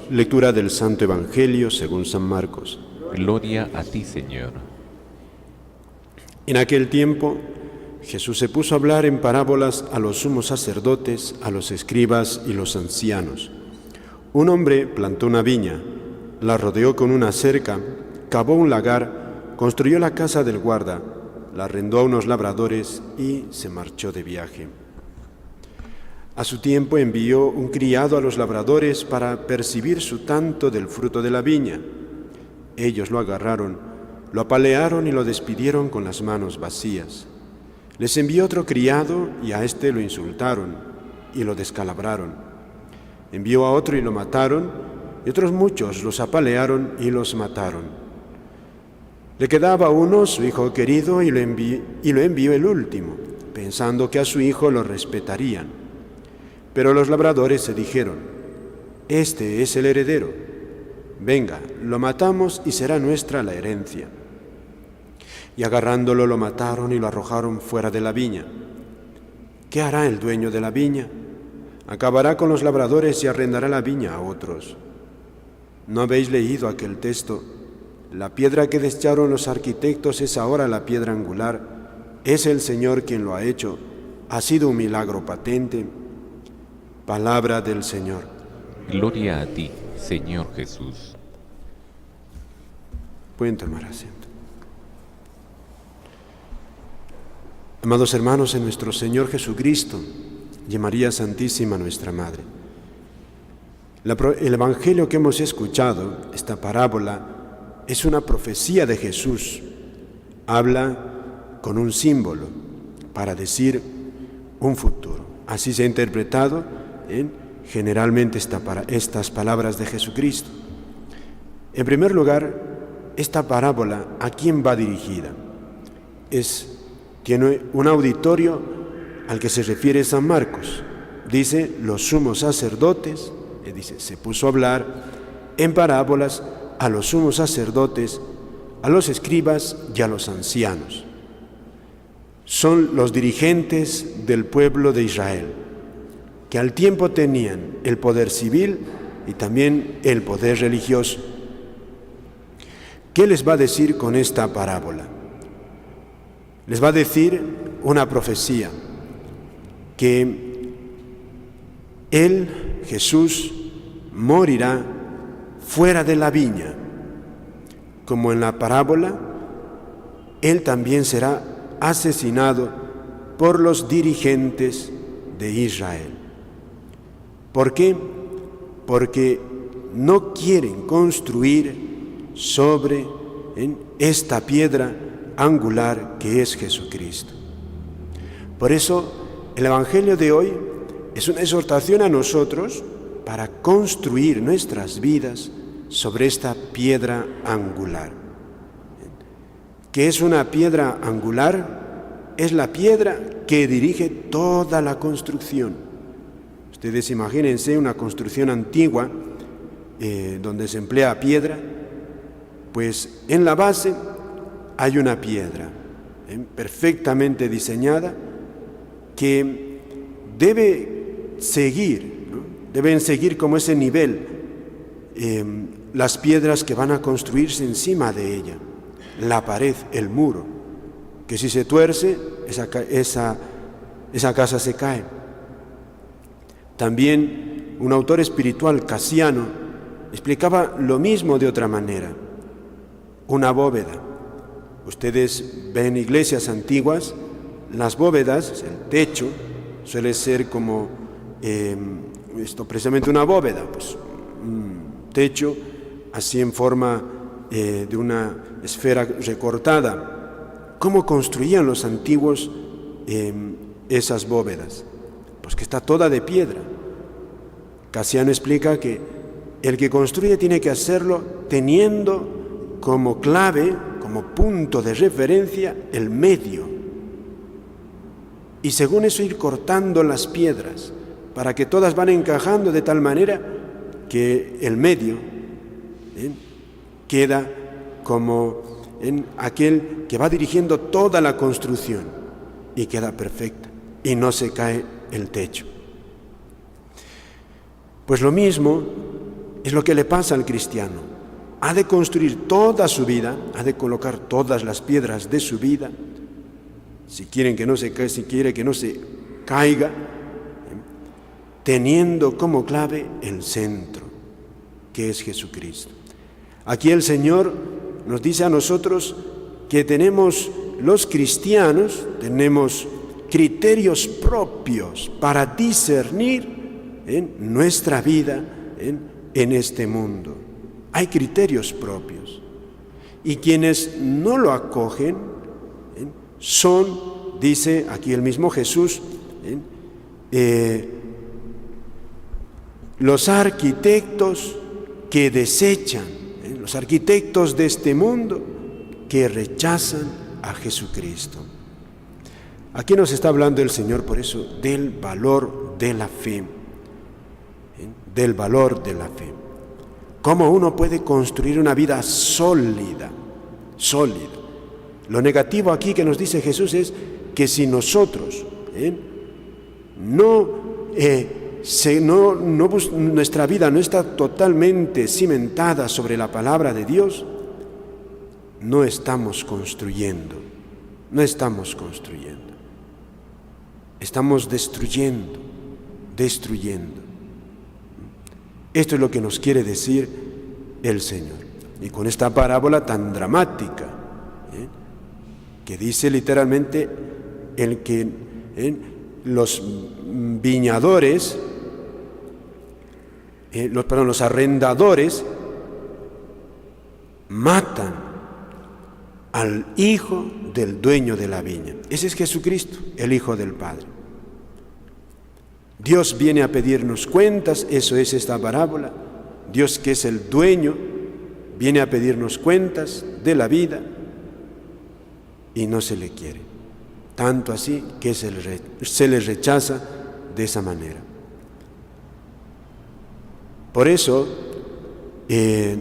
Lectura del Santo Evangelio según San Marcos. Gloria a ti, Señor. En aquel tiempo, Jesús se puso a hablar en parábolas a los sumos sacerdotes, a los escribas y los ancianos. Un hombre plantó una viña, la rodeó con una cerca, cavó un lagar, construyó la casa del guarda, la arrendó a unos labradores y se marchó de viaje. A su tiempo envió un criado a los labradores para percibir su tanto del fruto de la viña. Ellos lo agarraron, lo apalearon y lo despidieron con las manos vacías. Les envió otro criado y a éste lo insultaron y lo descalabraron. Envió a otro y lo mataron, y otros muchos los apalearon y los mataron. Le quedaba a uno, su hijo querido, y lo envió el último, pensando que a su hijo lo respetarían. Pero los labradores se dijeron: «Este es el heredero. Venga, lo matamos y será nuestra la herencia». Y agarrándolo lo mataron y lo arrojaron fuera de la viña. ¿Qué hará el dueño de la viña? Acabará con los labradores y arrendará la viña a otros. ¿No habéis leído aquel texto? La piedra que desecharon los arquitectos es ahora la piedra angular. Es el Señor quien lo ha hecho. Ha sido un milagro patente. Palabra del Señor. Gloria a ti, Señor Jesús. Pueden tomar asiento. Amados hermanos, en nuestro Señor Jesucristo y en María Santísima, nuestra Madre, el Evangelio que hemos escuchado, esta parábola, es una profecía de Jesús. Habla con un símbolo para decir un futuro. Así se ha interpretado generalmente estas palabras de Jesucristo. En primer lugar, esta parábola, ¿a quién va dirigida? Tiene un auditorio al que se refiere San Marcos. Dice, los sumos sacerdotes, se puso a hablar en parábolas a los sumos sacerdotes, a los escribas y a los ancianos. Son los dirigentes del pueblo de Israel, que al tiempo tenían el poder civil y también el poder religioso. ¿Qué les va a decir con esta parábola? Les va a decir una profecía, que Él, Jesús, morirá fuera de la viña. Como en la parábola, Él también será asesinado por los dirigentes de Israel. ¿Por qué? Porque no quieren construir sobre esta piedra angular que es Jesucristo. Por eso el Evangelio de hoy es una exhortación a nosotros para construir nuestras vidas sobre esta piedra angular. ¿Qué es una piedra angular? Es la piedra que dirige toda la construcción. Ustedes imagínense una construcción antigua donde se emplea piedra, pues en la base hay una piedra perfectamente diseñada que deben seguir como ese nivel las piedras que van a construirse encima de ella, la pared, el muro, que si se tuerce, esa casa se cae. También un autor espiritual, Casiano, explicaba lo mismo de otra manera. Una bóveda. Ustedes ven iglesias antiguas, las bóvedas, el techo, suele ser como precisamente una bóveda, pues un techo así en forma de una esfera recortada. ¿Cómo construían los antiguos esas bóvedas? Pues que está toda de piedra. Casiano explica que el que construye tiene que hacerlo teniendo como clave, como punto de referencia, el medio. Y según eso ir cortando las piedras, para que todas van encajando de tal manera que el medio queda como en aquel que va dirigiendo toda la construcción y queda perfecta y no se cae el techo. Pues lo mismo es lo que le pasa al cristiano. Ha de construir toda su vida, ha de colocar todas las piedras de su vida, si quiere que no se caiga, teniendo como clave el centro, que es Jesucristo. Aquí el Señor nos dice a nosotros que tenemos, los cristianos, tenemos criterios propios para discernir nuestra vida en este mundo. Hay criterios propios. Y quienes no lo acogen son, dice aquí el mismo Jesús, los arquitectos que desechan, los arquitectos de este mundo que rechazan a Jesucristo. Aquí nos está hablando el Señor, por eso, del valor de la fe, del valor de la fe. Cómo uno puede construir una vida sólida. Lo negativo aquí que nos dice Jesús es que si nosotros nuestra vida no está totalmente cimentada sobre la palabra de Dios, no estamos construyendo. Estamos destruyendo. Esto es lo que nos quiere decir el Señor. Y con esta parábola tan dramática, que dice literalmente el que los viñadores, los arrendadores matan al hijo del dueño de la viña. Ese es Jesucristo, el Hijo del Padre. Dios viene a pedirnos cuentas, eso es esta parábola. Dios, que es el dueño, viene a pedirnos cuentas de la vida y no se le quiere. Tanto así que se le rechaza de esa manera. Por eso,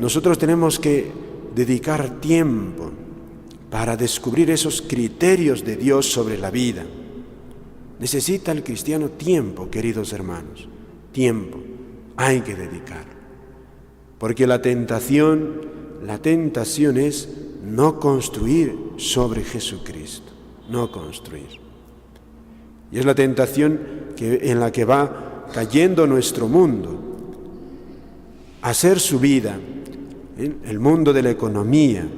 nosotros tenemos que dedicar tiempo para descubrir esos criterios de Dios sobre la vida. Necesita el cristiano tiempo, queridos hermanos, tiempo, hay que dedicarlo. Porque la tentación es no construir sobre Jesucristo, no construir. Y es la tentación en la que va cayendo nuestro mundo, hacer su vida, el mundo de la economía,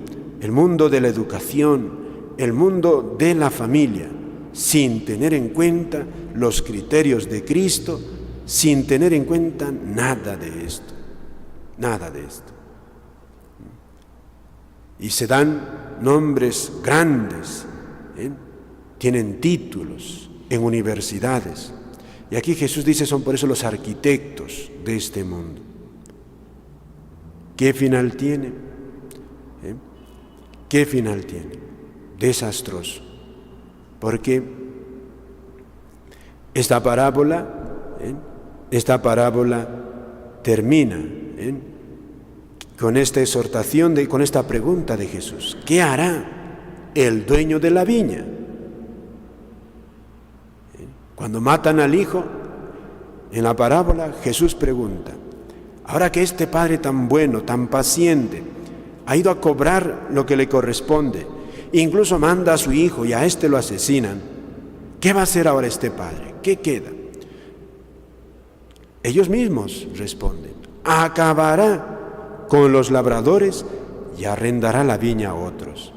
el mundo de la educación, el mundo de la familia, sin tener en cuenta los criterios de Cristo, sin tener en cuenta nada de esto. Y se dan nombres grandes, tienen títulos en universidades. Y aquí Jesús dice, son por eso los arquitectos de este mundo. ¿Qué final tiene? ¿Qué final tiene? Desastroso. Porque esta parábola termina con esta exhortación, con esta pregunta de Jesús. ¿Qué hará el dueño de la viña? Cuando matan al hijo, en la parábola Jesús pregunta, ahora que este padre tan bueno, tan paciente, ha ido a cobrar lo que le corresponde, incluso manda a su hijo y a este lo asesinan, ¿qué va a hacer ahora este padre? ¿Qué queda? Ellos mismos responden, acabará con los labradores y arrendará la viña a otros.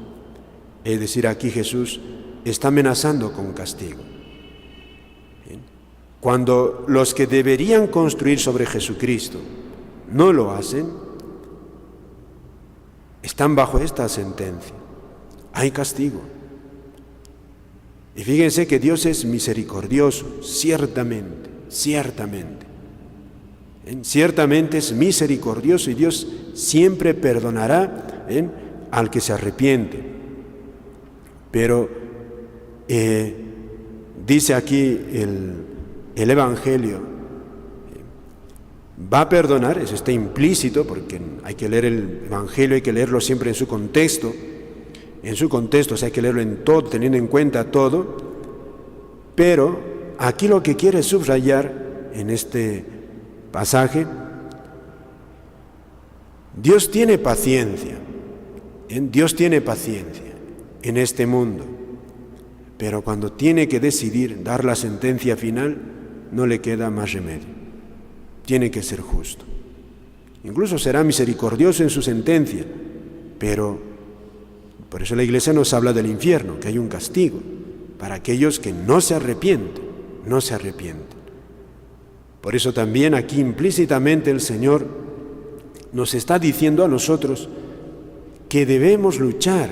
Es decir, aquí Jesús está amenazando con castigo. Cuando los que deberían construir sobre Jesucristo no lo hacen, están bajo esta sentencia. Hay castigo. Y fíjense que Dios es misericordioso, ciertamente. Ciertamente es misericordioso y Dios siempre perdonará al que se arrepiente. Pero dice aquí el Evangelio, va a perdonar, eso está implícito, porque hay que leer el Evangelio, hay que leerlo siempre en su contexto, o sea, hay que leerlo en todo, teniendo en cuenta todo, pero aquí lo que quiere subrayar en este pasaje Dios tiene paciencia, Dios tiene paciencia en este mundo, pero cuando tiene que decidir dar la sentencia final, no le queda más remedio. Tiene que ser justo. Incluso será misericordioso en su sentencia, pero por eso la Iglesia nos habla del infierno, que hay un castigo para aquellos que no se arrepienten. Por eso también aquí implícitamente el Señor nos está diciendo a nosotros que debemos luchar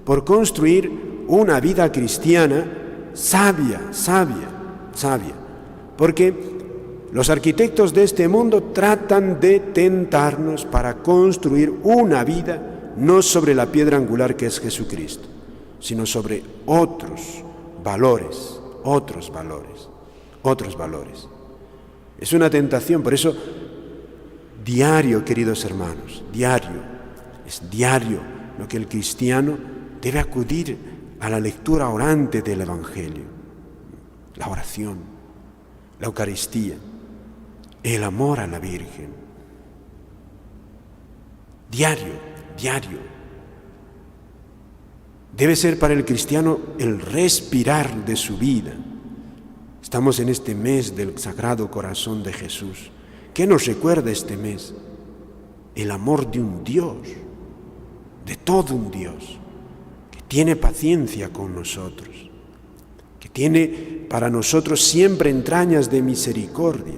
por construir una vida cristiana sabia, porque los arquitectos de este mundo tratan de tentarnos para construir una vida no sobre la piedra angular que es Jesucristo, sino sobre otros valores. Es una tentación, por eso diario, queridos hermanos, es diario lo que el cristiano debe acudir a la lectura orante del Evangelio, la oración, la Eucaristía, el amor a la Virgen. Diario. Debe ser para el cristiano el respirar de su vida. Estamos en este mes del Sagrado Corazón de Jesús. ¿Qué nos recuerda este mes? El amor de un Dios, de todo un Dios, que tiene paciencia con nosotros, que tiene para nosotros siempre entrañas de misericordia.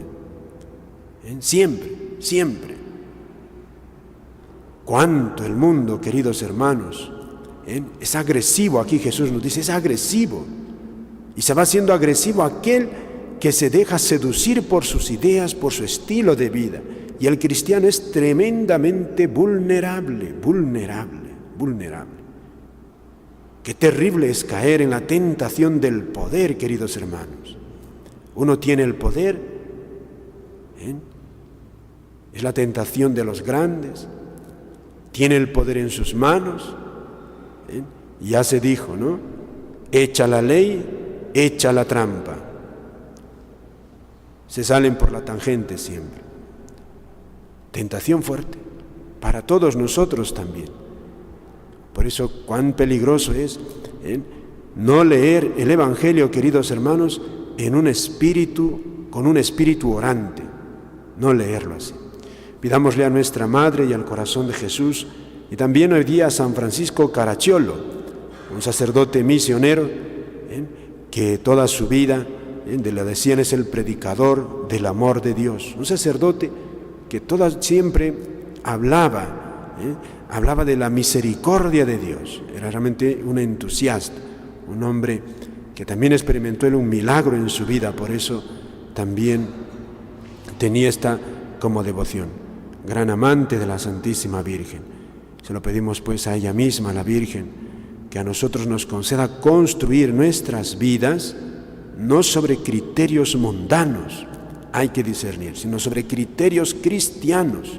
Siempre. Cuánto el mundo, queridos hermanos, es agresivo. Aquí Jesús nos dice, es agresivo. Y se va siendo agresivo aquel que se deja seducir por sus ideas, por su estilo de vida. Y el cristiano es tremendamente vulnerable. Qué terrible es caer en la tentación del poder, queridos hermanos. Uno tiene el poder, es la tentación de los grandes, tiene el poder en sus manos, ya se dijo, ¿no? Echa la ley, echa la trampa. Se salen por la tangente siempre. Tentación fuerte, para todos nosotros también. Por eso, cuán peligroso es no leer el Evangelio, queridos hermanos, con un espíritu orante, no leerlo así. Pidámosle a nuestra Madre y al corazón de Jesús, y también hoy día a San Francisco Caracciolo, un sacerdote misionero, que toda su vida, lo decían, es el predicador del amor de Dios. Un sacerdote que siempre hablaba de la misericordia de Dios. Era realmente un entusiasta, un hombre que también experimentó un milagro en su vida, por eso también tenía esta como devoción. Gran amante de la Santísima Virgen. Se lo pedimos pues a ella misma, a la Virgen, que a nosotros nos conceda construir nuestras vidas no sobre criterios mundanos, hay que discernir, sino sobre criterios cristianos.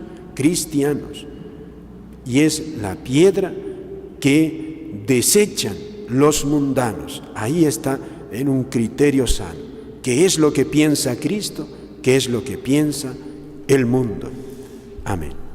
Y es la piedra que desechan los mundanos. Ahí está en un criterio sano. ¿Qué es lo que piensa Cristo? ¿Qué es lo que piensa el mundo? Amén.